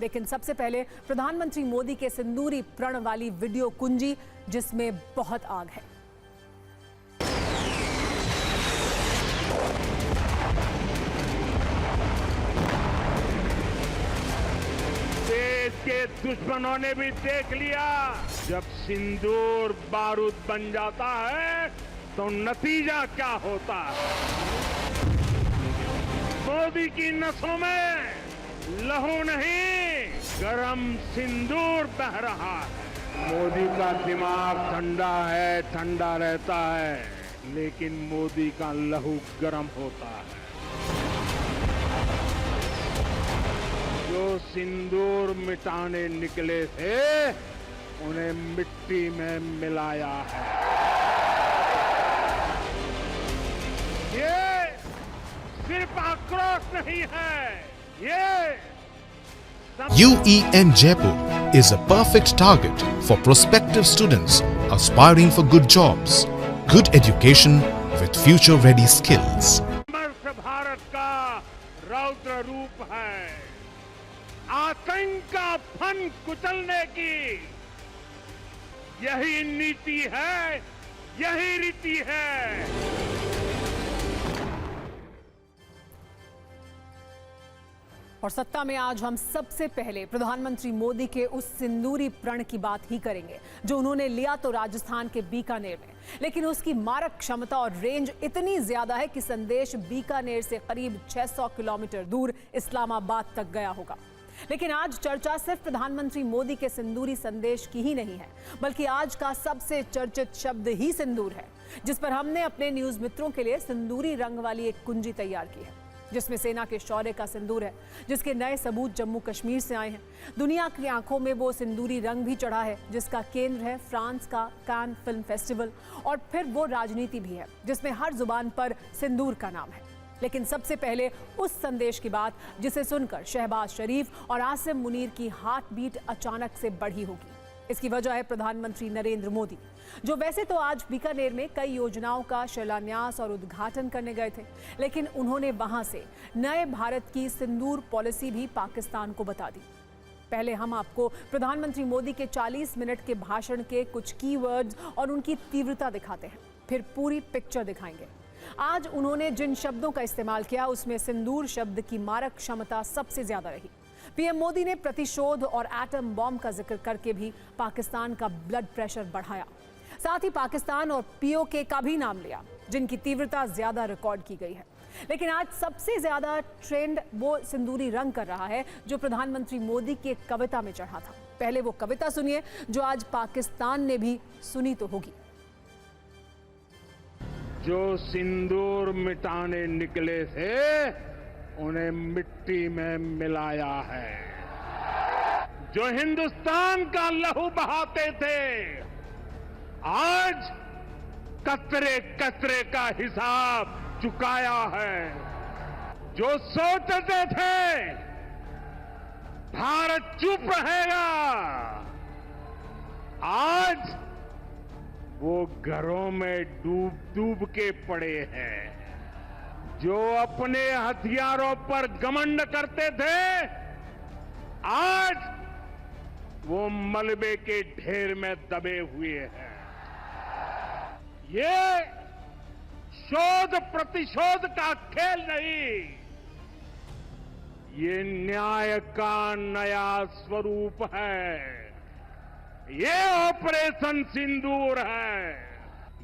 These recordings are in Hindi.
लेकिन सबसे पहले प्रधानमंत्री मोदी के सिंदूरी प्रण वाली वीडियो कुंजी, जिसमें बहुत आग है। देश के दुश्मनों ने भी देख लिया, जब सिंदूर बारूद बन जाता है तो नतीजा क्या होता है। मोदी की नसों में लहू नहीं, गरम सिंदूर बह रहा है। मोदी का दिमाग ठंडा है, ठंडा रहता है, लेकिन मोदी का लहू गरम होता है। जो सिंदूर मिटाने निकले थे, उन्हें मिट्टी में मिलाया है। ये सिर्फ आक्रोश नहीं है, ये UEN Jaipur is a perfect target for prospective students aspiring for good jobs, good education with future-ready skills. समर्थ भारत का रौद्र रूप है। आतंक का फन कुचलने की यही नीति है, यही रीति है। और सत्ता में आज हम सबसे पहले प्रधानमंत्री मोदी के उस सिंदूरी प्रण की बात ही करेंगे, जो उन्होंने लिया तो राजस्थान के बीकानेर में, लेकिन उसकी मारक क्षमता और रेंज इतनी ज्यादा है कि संदेश बीकानेर से करीब 600 किलोमीटर दूर इस्लामाबाद तक गया होगा। लेकिन आज चर्चा सिर्फ प्रधानमंत्री मोदी के सिंदूरी संदेश की ही नहीं है, बल्कि आज का सबसे चर्चित शब्द ही सिंदूर है, जिस पर हमने अपने न्यूज मित्रों के लिए सिंदूरी रंग वाली एक कुंजी तैयार की है, जिसमें सेना के शौर्य का सिंदूर है, जिसके नए सबूत जम्मू कश्मीर से आए हैं। दुनिया की आंखों में वो सिंदूरी रंग भी चढ़ा है, जिसका केंद्र है फ्रांस का कान फिल्म फेस्टिवल, और फिर वो राजनीति भी है, जिसमें हर जुबान पर सिंदूर का नाम है। लेकिन सबसे पहले उस संदेश की बात, जिसे सुनकर शहबाज शरीफ और आसिम मुनीर की हार्ट बीट अचानक से बढ़ी होगी। इसकी वजह है प्रधानमंत्री नरेंद्र मोदी, जो वैसे तो आज बीकानेर में कई योजनाओं का शिलान्यास और उद्घाटन करने गए थे, लेकिन उन्होंने वहां से नए भारत की सिंदूर पॉलिसी भी पाकिस्तान को बता दी। पहले हम आपको प्रधानमंत्री मोदी के 40 मिनट के भाषण के कुछ कीवर्ड्स और उनकी तीव्रता दिखाते हैं, फिर पूरी पिक्चर दिखाएंगे। आज उन्होंने जिन शब्दों का इस्तेमाल किया, उसमें सिंदूर शब्द की मारक क्षमता सबसे ज्यादा रही। पीएम मोदी ने प्रतिशोध और एटम बॉम्ब का जिक्र करके भी पाकिस्तान का ब्लड प्रेशर बढ़ाया। साथ ही पाकिस्तान और पीओके का भी नाम लिया, जिनकी तीव्रता ज्यादा रिकॉर्ड की गई है। लेकिन आज सबसे ज्यादा ट्रेंड वो सिंदूरी रंग कर रहा है, जो प्रधानमंत्री मोदी की एक कविता में चढ़ा था। पहले वो कविता सुनिए, जो आज पाकिस्तान ने भी सुनी तो होगी। जो सिंदूर मिटाने निकले थे, उन्हें मिट्टी में मिलाया है। जो हिंदुस्तान का लहू बहाते थे, आज कतरे कतरे का हिसाब चुकाया है। जो सोचते थे भारत चुप रहेगा, आज वो घरों में डूब डूब के पड़े हैं। जो अपने हथियारों पर घमंड करते थे, आज वो मलबे के ढेर में दबे हुए हैं। ये शोध प्रतिशोध का खेल नहीं, ये न्याय का नया स्वरूप है। ये ऑपरेशन सिंदूर है।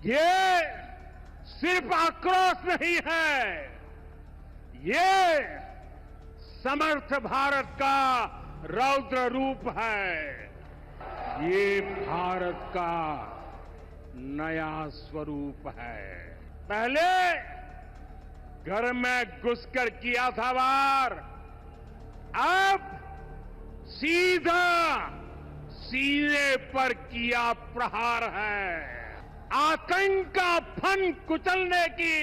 ये सिर्फ आक्रोश नहीं है, ये समर्थ भारत का रौद्र रूप है। ये भारत का नया स्वरूप है। पहले घर में घुसकर किया था वार, अब सीधा सीने पर किया प्रहार है। आतंक का फन कुचलने की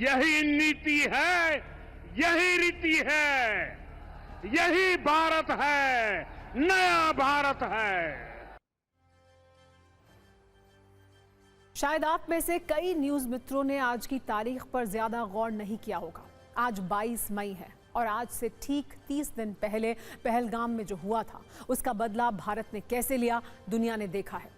यही नीति है, यही रीति है, यही भारत है, नया भारत है। शायद आप में से कई न्यूज मित्रों ने आज की तारीख पर ज्यादा गौर नहीं किया होगा। आज 22 मई है और आज से ठीक 30 दिन पहले पहलगाम में जो हुआ था, उसका बदला भारत ने कैसे लिया, दुनिया ने देखा है।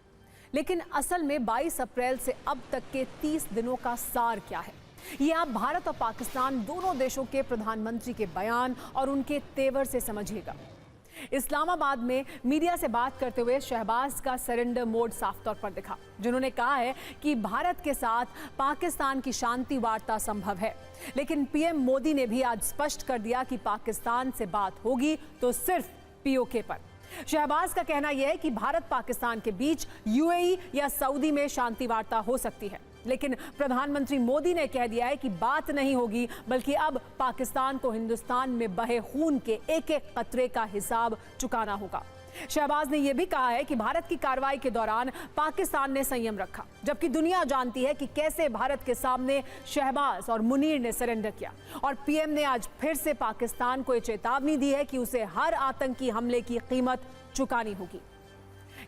लेकिन असल में 22 अप्रैल से अब तक के 30 दिनों का सार क्या है, ये आप भारत और पाकिस्तान दोनों देशों के प्रधानमंत्री के बयान और उनके तेवर से समझिएगा। इस्लामाबाद में मीडिया से बात करते हुए शहबाज का सरेंडर मोड साफ तौर पर दिखा, जिन्होंने कहा है कि भारत के साथ पाकिस्तान की शांति वार्ता संभव है। लेकिन पीएम मोदी ने भी आज स्पष्ट कर दिया कि पाकिस्तान से बात होगी तो सिर्फ पीओके पर। शहबाज का कहना यह है कि भारत पाकिस्तान के बीच यूएई या सऊदी में शांति वार्ता हो सकती है, लेकिन प्रधानमंत्री मोदी ने कह दिया है कि बात नहीं होगी, बल्कि अब पाकिस्तान को हिंदुस्तान में बहे खून के एक एक कतरे का हिसाब चुकाना होगा। शहबाज ने यह भी कहा है कि भारत की कार्रवाई के दौरान पाकिस्तान ने संयम रखा, जबकि दुनिया जानती है कि कैसे भारत के सामने शहबाज और मुनीर ने सरेंडर किया। और पीएम ने आज फिर से पाकिस्तान को यह चेतावनी दी है कि उसे हर आतंकी हमले की कीमत चुकानी होगी।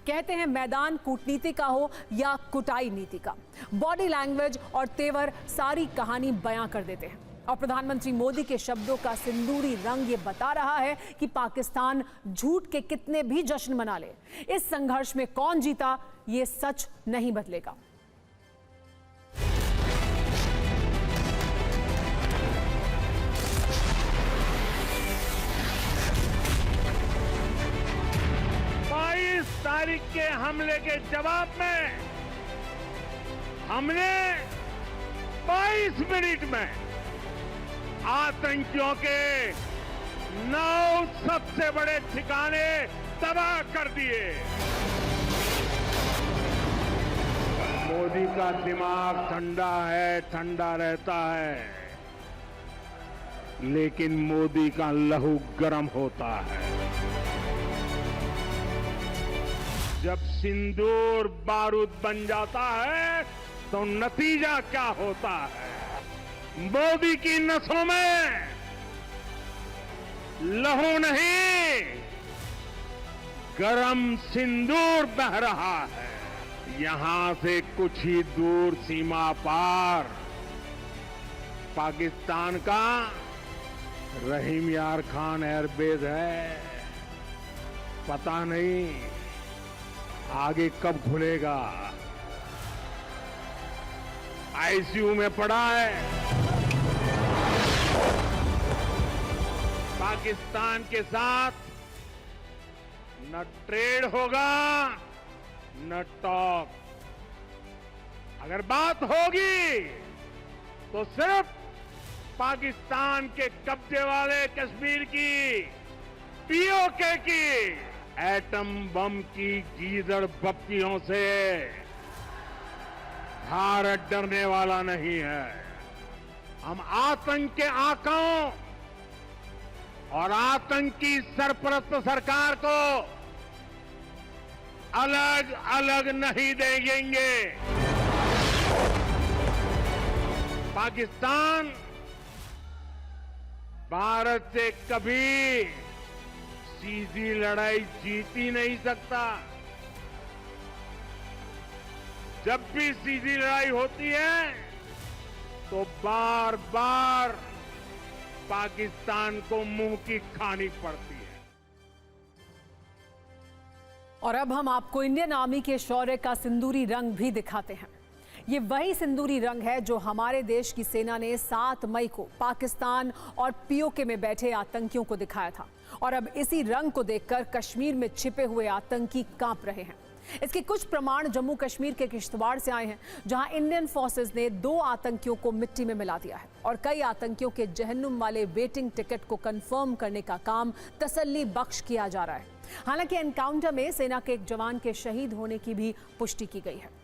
कहते हैं मैदान कूटनीति का हो या कुटाई नीति का, बॉडी लैंग्वेज और तेवर सारी कहानी बयां कर देते हैं। और प्रधानमंत्री मोदी के शब्दों का सिंदूरी रंग ये बता रहा है कि पाकिस्तान झूठ के कितने भी जश्न मना ले, इस संघर्ष में कौन जीता ये सच नहीं बदलेगा। तारीख के हमले के जवाब में हमने 22 मिनट में आतंकियों के 9 सबसे बड़े ठिकाने तबाह कर दिए। मोदी का दिमाग ठंडा है, ठंडा रहता है, लेकिन मोदी का लहू गर्म होता है। जब सिंदूर बारूद बन जाता है तो नतीजा क्या होता है। मोदी की नसों में लहू नहीं, गरम सिंदूर बह रहा है। यहां से कुछ ही दूर सीमा पार पाकिस्तान का रहीम यार खान एयरबेस है। पता नहीं आगे कब खुलेगा। आईसीयू में पड़ा है। पाकिस्तान के साथ न ट्रेड होगा न टॉक। अगर बात होगी तो सिर्फ पाकिस्तान के कब्जे वाले कश्मीर की, पीओके की एटम बम की गीदड़ बत्तियों से भारत डरने वाला नहीं है। हम आतंक के आकाओं और आतंकी सरपरस्त सरकार को अलग अलग नहीं देंगे। पाकिस्तान भारत से कभी सीधी लड़ाई जीत ही नहीं सकता। जब भी सीधी लड़ाई होती है तो बार बार पाकिस्तान को मुंह की खानी पड़ती है। और अब हम आपको इंडियन आर्मी के शौर्य का सिंदूरी रंग भी दिखाते हैं। ये वही सिंदूरी रंग है जो हमारे देश की सेना ने 7 मई को पाकिस्तान और पीओके में बैठे आतंकियों को दिखाया था। और अब इसी रंग को देखकर कश्मीर में छिपे हुए आतंकी कांप रहे हैं। इसके कुछ प्रमाण जम्मू कश्मीर के किश्तवाड़ से आए हैं, जहां इंडियन फोर्सेस ने 2 आतंकियों को मिट्टी में मिला दिया है और कई आतंकियों के जहन्नुम वाले वेटिंग टिकट को कंफर्म करने का काम तसल्ली बख्श किया जा रहा है। हालांकि एनकाउंटर में सेना के एक जवान के शहीद होने की भी पुष्टि की गई है।